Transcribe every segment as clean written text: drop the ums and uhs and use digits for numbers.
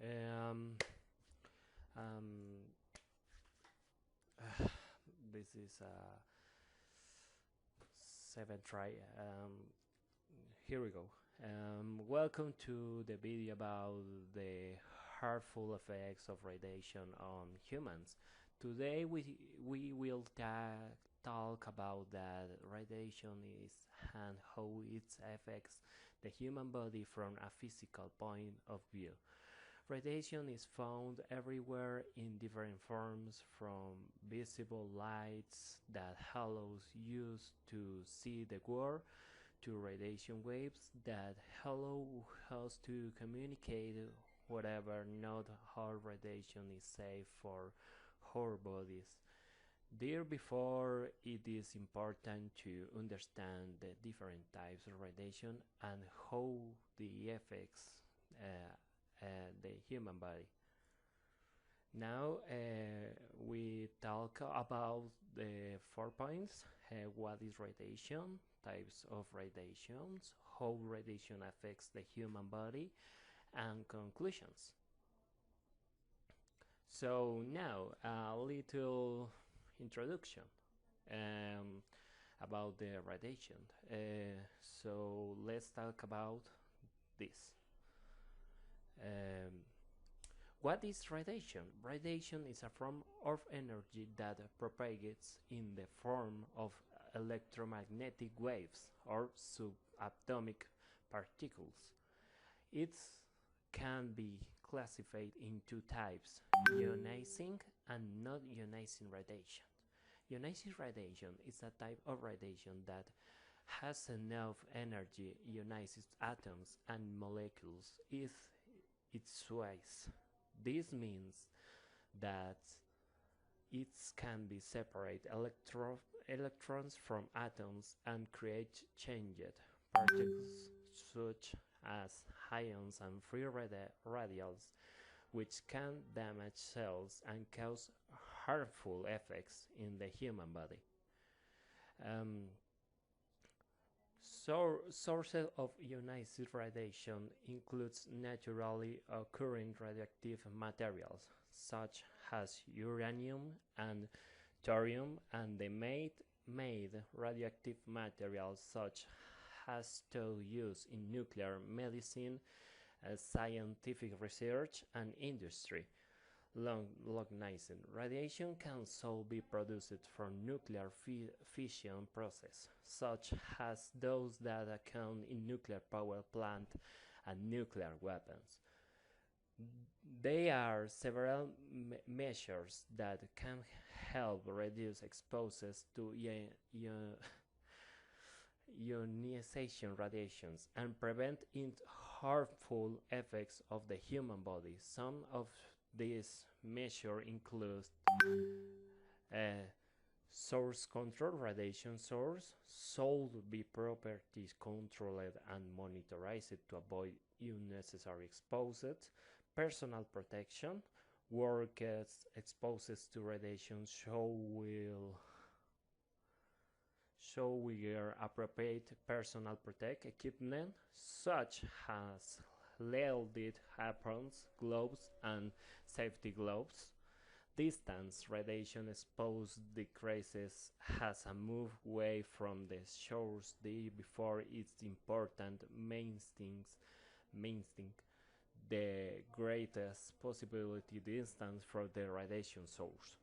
Um, um, this is a seventh try. Here we go. Welcome to the video about the harmful effects of radiation on humans. Today we will talk about that radiation is and how it affects the human body from a physical point of view. Radiation is found everywhere in different forms, from visible lights that allows you to see the world to radiation waves that allow us to communicate. Whatever, not all radiation is safe for our bodies. Therefore, it is important to understand the different types of radiation and how they affects the human body. Now we talk about the 4 points. What is radiation, types of radiations, how radiation affects the human body, and conclusions. So now a little introduction about the radiation. So let's talk about this. What is radiation? Radiation is a form of energy that propagates in the form of electromagnetic waves or subatomic particles. It can be classified in two types: ionizing and non-ionizing radiation. Ionizing radiation is a type of radiation that has enough energy, ionizes atoms and molecules if it sways. This means that it can be separate electrons from atoms and create changed particles such as ions and free radicals, which can damage cells and cause harmful effects in the human body. Sources of ionizing radiation includes naturally occurring radioactive materials such as uranium and thorium, and the made radioactive materials such as to use in nuclear medicine, scientific research, and industry. Long-lasting radiation can also be produced from nuclear fission process, such as those that occur in nuclear power plant and nuclear weapons. There are several measures that can help reduce exposure to ionization radiations and prevent its harmful effects of the human body. Some of these measures include source control. Radiation source should be properly controlled and monitored to avoid unnecessary exposure. Personal protection. Workers exposed to radiation should wear appropriate personal protective equipment such as leaded aprons, gloves, and safety gloves. Distance radiation exposed decreases as a move away from the source. Therefore, it's important maintaining the greatest possibility distance from the radiation source.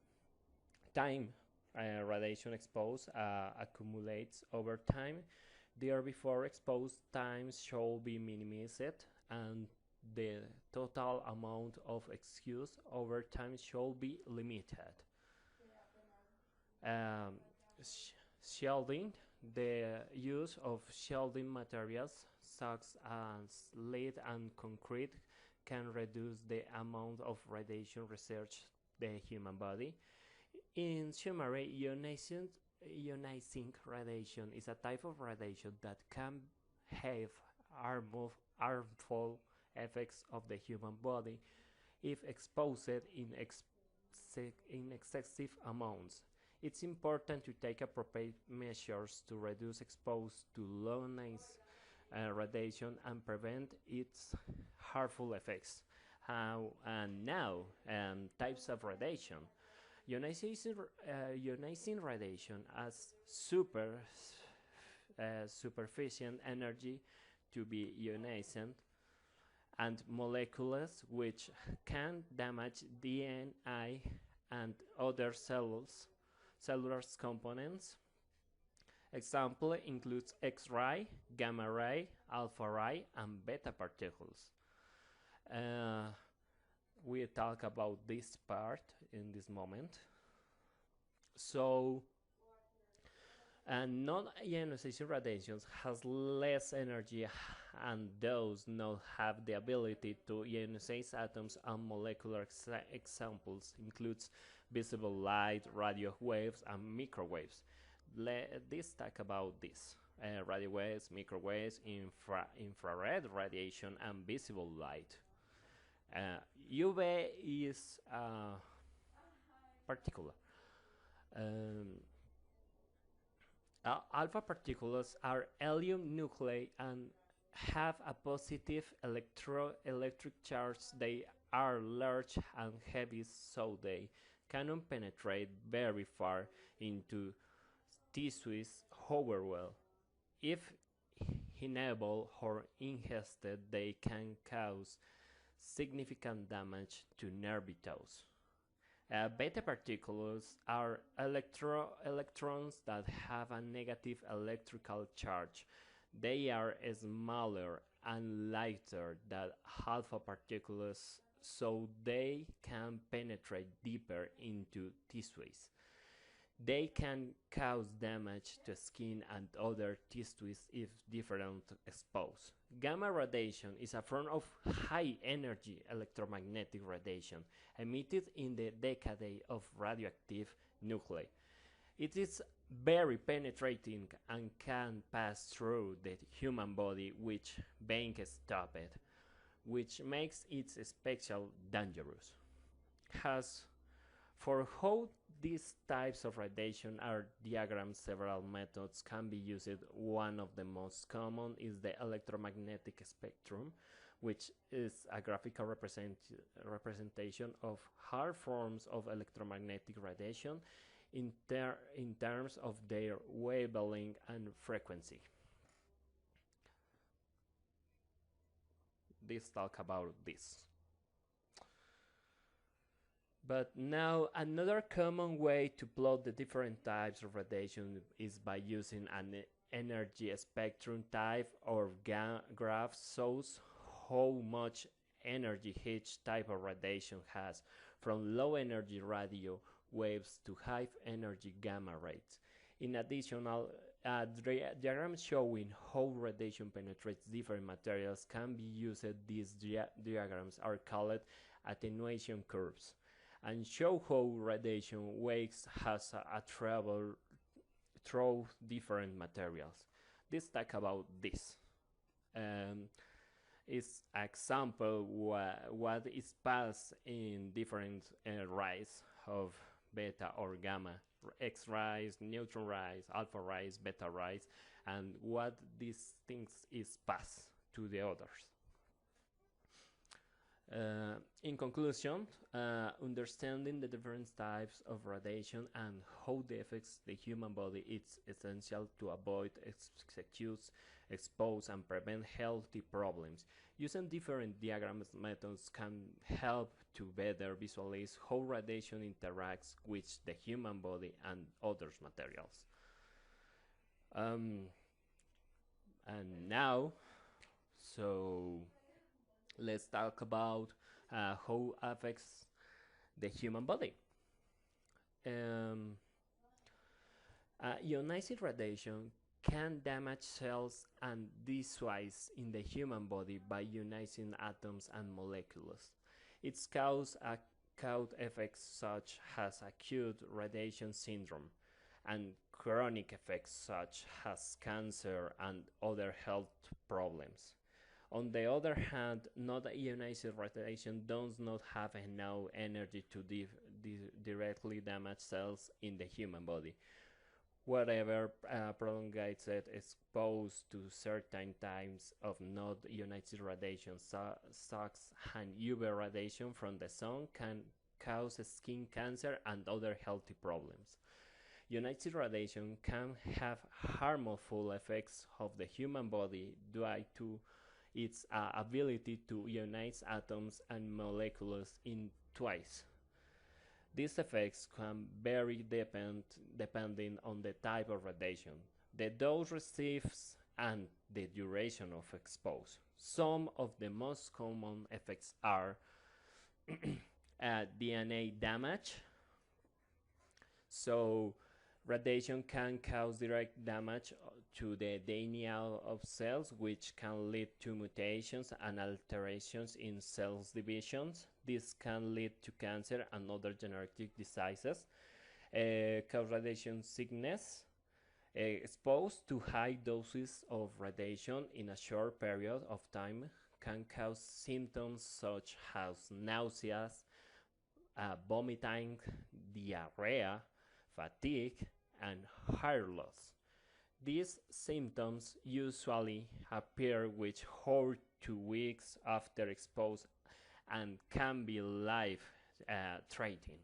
Time radiation exposed accumulates over time. Therefore, exposed time should be minimized, and the total amount of exposure over time should be limited. Shielding. The use of shielding materials such as lead and concrete can reduce the amount of radiation research the human body. In summary, ionizing radiation is a type of radiation that can have harmful effects of the human body if exposed in excessive amounts. It's important to take appropriate measures to reduce exposure to low-noise radiation and prevent its harmful effects. How and now types of radiation. Ionizing radiation as superficial energy to be ionizing and molecules which can damage DNA and other cellular components. Example includes X-ray, gamma ray, alpha ray, and beta particles. We talk about this part in this moment. So, and non-ionizing radiations has less energy and those not have the ability to ionize atoms and molecular examples includes visible light, radio waves, and microwaves. Let's talk about this. Radio waves, microwaves, infrared radiation, and visible light. UV is particular. Alpha particles are helium nuclei and have a positive electric charge. They are large and heavy, so they cannot penetrate very far into tissues. However, if inhaled or ingested, they can cause significant damage to nerve tissue. Beta particles are electrons that have a negative electrical charge. They are smaller and lighter than alpha particles, so they can penetrate deeper into tissues. They can cause damage to skin and other tissues if different exposed. Gamma radiation is a form of high-energy electromagnetic radiation emitted in the decade of radioactive nuclei. It is very penetrating and can pass through the human body, which being stopped, which makes it especially dangerous. For how these types of radiation are diagrammed, several methods can be used. One of the most common is the electromagnetic spectrum, which is a graphical representation of hard forms of electromagnetic radiation in terms of their wavelength and frequency. Let's talk about this. But now another common way to plot the different types of radiation is by using an energy spectrum type or graph shows how much energy each type of radiation has, from low energy radio waves to high energy gamma rays. In addition, diagrams showing how radiation penetrates different materials can be used. These diagrams are called attenuation curves and show how radiation waves has a travel through different materials. Let's talk about this. Is example what is passed in different rays of beta or gamma, X rays, neutron rays, alpha rays, beta rays, and what these things is passed to the others. In conclusion, understanding the different types of radiation and how they affect the human body is essential to avoid, expose, and prevent health problems. Using different diagrams methods can help to better visualize how radiation interacts with the human body and other materials. And now, let's talk about how affects the human body. Ionizing radiation can damage cells and tissues in the human body by ionizing atoms and molecules. It's cause effects such as acute radiation syndrome and chronic effects such as cancer and other health problems. On the other hand, non-ionizing radiation does not have enough energy to directly damage cells in the human body, Whatever prolonged exposed to certain times of not ionized radiation, such as UV radiation from the sun, can cause skin cancer and other healthy problems. Ionized radiation can have harmful effects of the human body due to its ability to ionize atoms and molecules in twice. These effects can vary depending on the type of radiation, the dose received, and the duration of exposure. Some of the most common effects are DNA damage. So, radiation can cause direct damage to the DNA of cells, which can lead to mutations and alterations in cells divisions. This can lead to cancer and other genetic diseases. Cause radiation sickness. Exposed to high doses of radiation in a short period of time can cause symptoms such as nausea, vomiting, diarrhea, fatigue, and hair loss. These symptoms usually appear with 4 to weeks after exposure and can be life-threatening.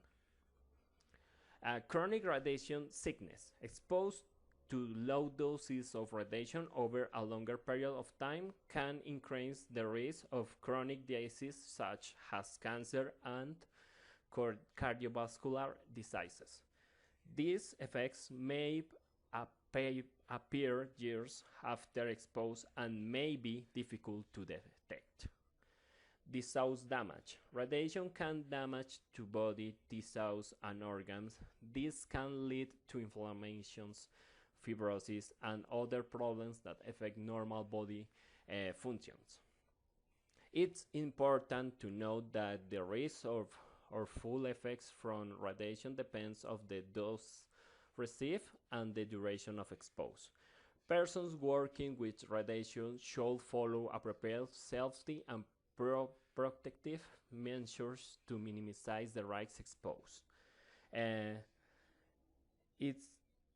Chronic radiation sickness. Exposed to low doses of radiation over a longer period of time can increase the risk of chronic diseases such as cancer and cardiovascular diseases. These effects may appear years after exposure and may be difficult to detect. Tissue damage. Radiation can damage to body tissues and organs. This can lead to inflammations, fibrosis, and other problems that affect normal body functions. It's important to note that the risk of or full effects from radiation depends on the dose received and the duration of exposure. Persons working with radiation should follow appropriate safety and protective measures to minimize the risk exposed.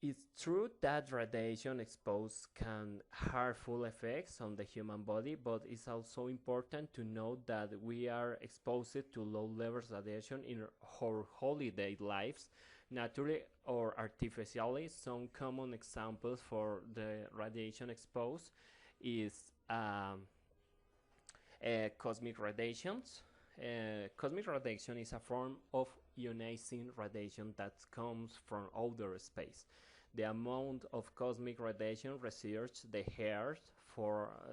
It's true that radiation exposure can have harmful effects on the human body, but it's also important to note that we are exposed to low levels of radiation in our holiday lives, naturally or artificially. Some common examples for the radiation exposed is cosmic radiations. Cosmic radiation is a form of ionizing radiation that comes from outer space. The amount of cosmic radiation researched the Earth's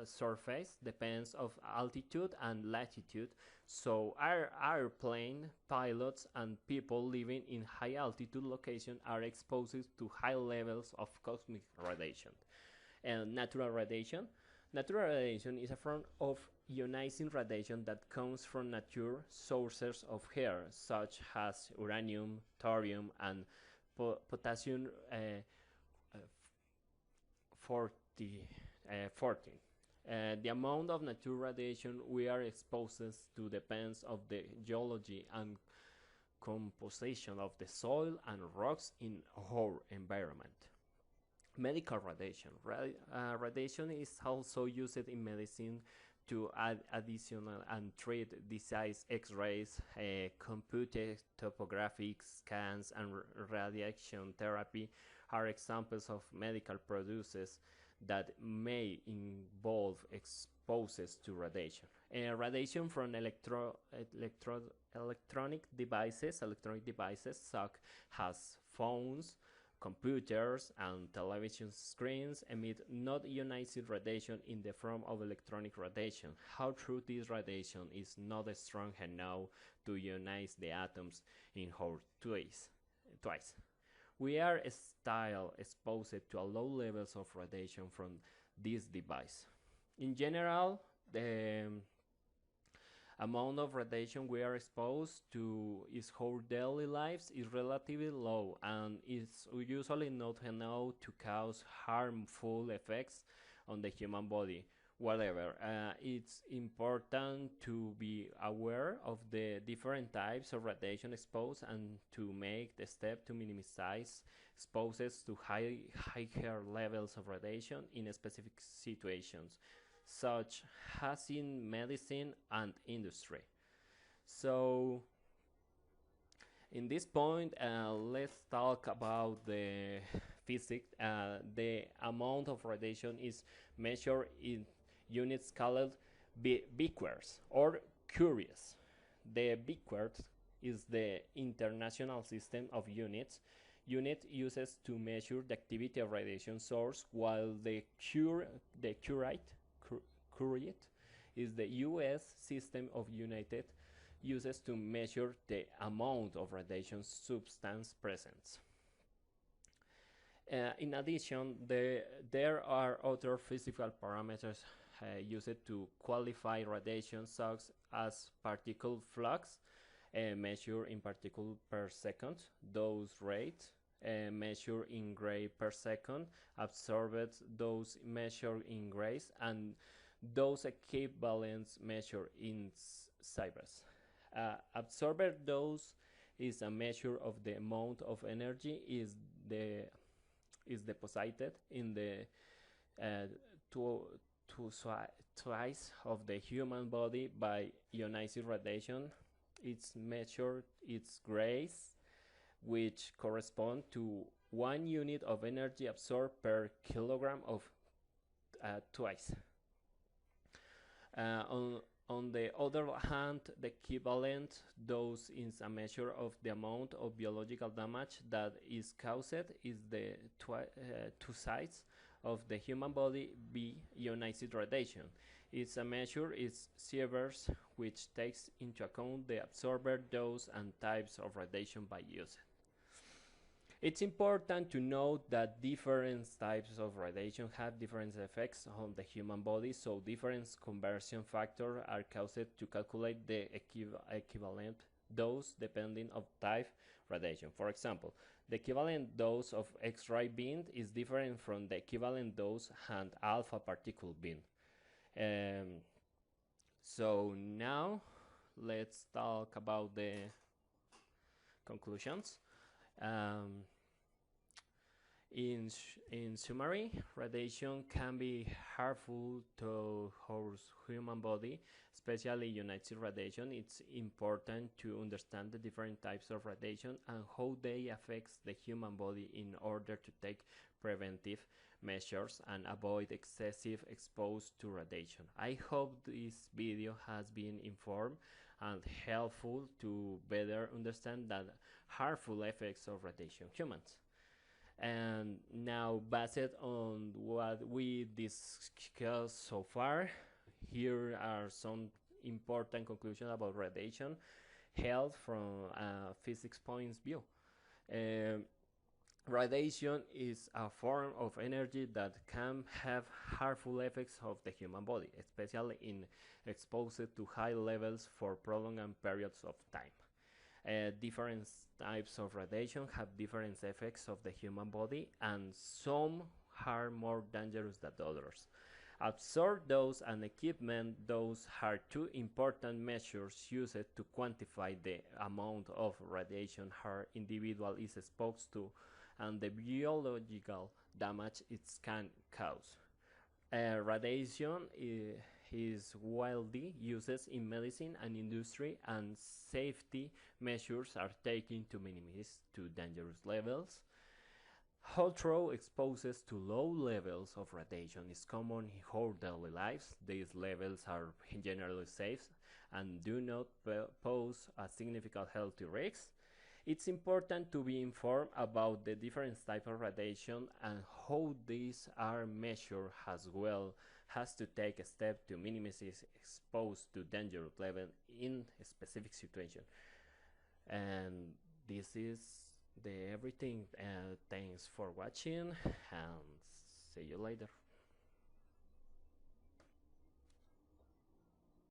surface depends on altitude and latitude, so airplane pilots and people living in high altitude locations are exposed to high levels of cosmic radiation. And natural radiation. Natural radiation is a form of ionizing radiation that comes from natural sources of air, such as uranium, thorium, and potassium 14. The amount of natural radiation we are exposed to depends on the geology and composition of the soil and rocks in our environment. Medical radiation. Radiation is also used in medicine to add additional and treat disease. X-rays, computed topographic scans, and radiation therapy are examples of medical procedures that may involve exposures to radiation. Radiation from electronic devices such as phones, computers, and television screens emit not ionized radiation in the form of electronic radiation. However, this radiation is not strong enough to ionize the atoms in our twice. We are still exposed to low levels of radiation from this device. In general, the amount of radiation we are exposed to in our daily lives is relatively low and is usually not enough to cause harmful effects on the human body. whatever. It's important to be aware of the different types of radiation exposed and to make the step to minimize exposures to higher levels of radiation in specific situations, such as in medicine and industry. So, in this point, let's talk about the physics. The amount of radiation is measured in units called becquerels or curies. The becquerel is the international system of units. Unit uses to measure the activity of radiation source, while the curate is the US system of united uses to measure the amount of radiation substance present. In addition, there are other physical parameters used to qualify radiation such as particle flux, measured in particle per second, dose rate, measured in gray per second, absorbed dose measured in grays, and dose equivalents measured in sieverts. Absorbed dose is a measure of the amount of energy is deposited in the twice of the human body by ionizing radiation. It's measured its grays, which correspond to 1 unit of energy absorbed per kilogram of twice. On the other hand, the equivalent dose is a measure of the amount of biological damage that is caused is the two sides of the human body by ionized radiation. It's a measure is sieverts, which takes into account the absorbed dose and types of radiation by use. It's important to note that different types of radiation have different effects on the human body, so different conversion factors are caused to calculate the equivalent dose depending on type radiation. For example, the equivalent dose of X-ray beam is different from the equivalent dose and alpha particle beam. So now let's talk about the conclusions. In summary, radiation can be harmful to our human body, especially ionized radiation. It's important to understand the different types of radiation and how they affect the human body in order to take preventive measures and avoid excessive exposure to radiation. I hope this video has been informed and helpful to better understand the harmful effects of radiation on humans. And now, based on what we discussed so far, here are some important conclusions about radiation held from a physics point of view. Radiation is a form of energy that can have harmful effects of the human body, especially in exposed to high levels for prolonged periods of time. Different types of radiation have different effects of the human body, and some are more dangerous than others. Absorbed dose and equipment dose are two important measures used to quantify the amount of radiation an individual is exposed to and the biological damage it can cause. Radiation is widely used in medicine and industry, and safety measures are taken to minimize to dangerous levels. Although exposure to low levels of radiation is common in our daily lives, these levels are generally safe and do not pose a significant health risk. It's important to be informed about the different types of radiation and how these are measured, as well as to take a step to minimize exposure to dangerous level in a specific situation. And this is everything. Thanks for watching and see you later.